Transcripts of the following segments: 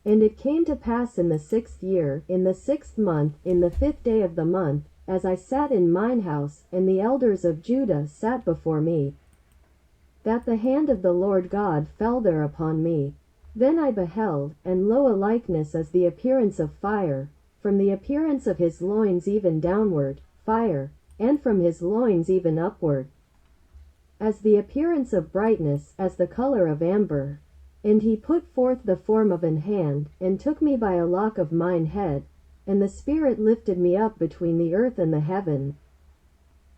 And it came to pass in the 6th year, in the 6th month, in the 5th day of the month, as I sat in mine house, and the elders of Judah sat before me, that the hand of the Lord God fell there upon me. Then I beheld, and lo, a likeness as the appearance of fire, from the appearance of his loins even downward, fire, and from his loins even upward, as the appearance of brightness, as the color of amber. And he put forth the form of an hand, and took me by a lock of mine head, and the Spirit lifted me up between the earth and the heaven,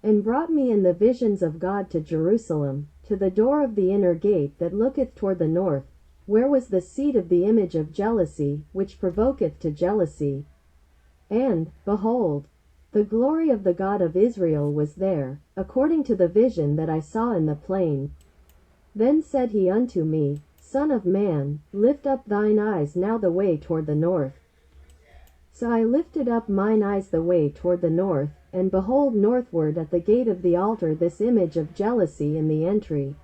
and brought me in the visions of God to Jerusalem, to the door of the inner gate that looketh toward the north, where was the seat of the image of jealousy, which provoketh to jealousy. And, behold, the glory of the God of Israel was there, according to the vision that I saw in the plain. Then said he unto me, Son of man, lift up thine eyes now the way toward the north. So I lifted up mine eyes the way toward the north, and behold northward at the gate of the altar this image of jealousy in the entry.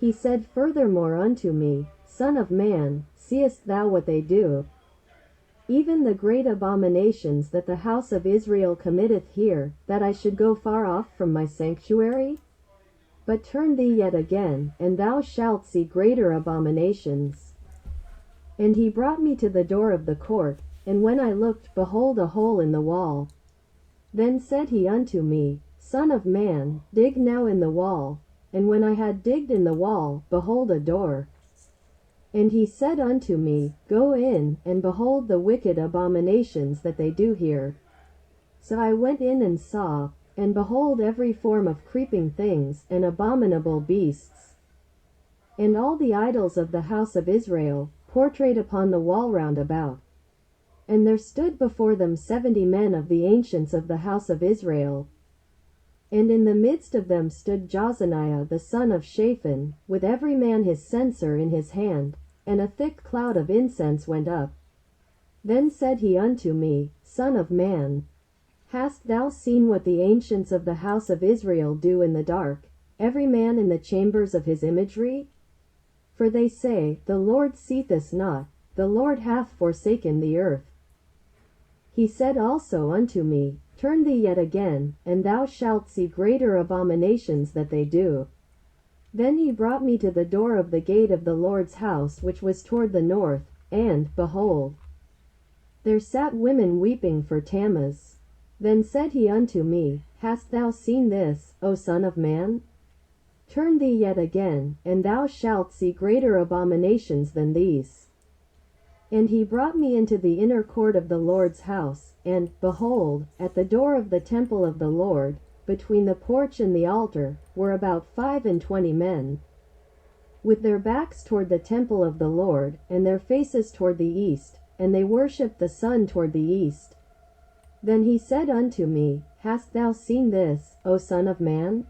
He said furthermore unto me, Son of man, seest thou what they do? Even the great abominations that the house of Israel committeth here, that I should go far off from my sanctuary? But turn thee yet again, and thou shalt see greater abominations. And he brought me to the door of the court, and when I looked, behold, a hole in the wall. Then said he unto me, Son of man, dig now in the wall. And when I had digged in the wall, behold, a door. And he said unto me, Go in, and behold the wicked abominations that they do here. So I went in and saw, and behold every form of creeping things, and abominable beasts, and all the idols of the house of Israel, portrayed upon the wall round about. And there stood before them 70 men of the ancients of the house of Israel. And in the midst of them stood Jozaniah the son of Shaphan, with every man his censer in his hand, and a thick cloud of incense went up. Then said he unto me, Son of man, hast thou seen what the ancients of the house of Israel do in the dark, every man in the chambers of his imagery? For they say, The Lord seeth us not, the Lord hath forsaken the earth. He said also unto me, Turn thee yet again, and thou shalt see greater abominations that they do. Then he brought me to the door of the gate of the Lord's house which was toward the north, and, behold, there sat women weeping for Tammuz. Then said he unto me, Hast thou seen this, O son of man? Turn thee yet again, and thou shalt see greater abominations than these. And he brought me into the inner court of the Lord's house, and, behold, at the door of the temple of the Lord, between the porch and the altar, were about 25 men, with their backs toward the temple of the Lord, and their faces toward the east, and they worshipped the sun toward the east. Then he said unto me, Hast thou seen this, O son of man?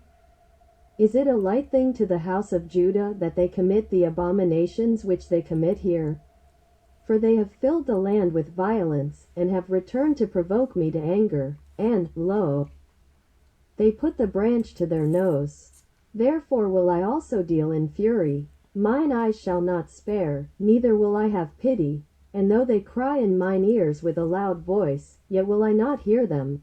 Is it a light thing to the house of Judah that they commit the abominations which they commit here? For they have filled the land with violence, and have returned to provoke me to anger, and, lo, they put the branch to their nose. Therefore will I also deal in fury. Mine eyes shall not spare, neither will I have pity, and though they cry in mine ears with a loud voice, yet will I not hear them.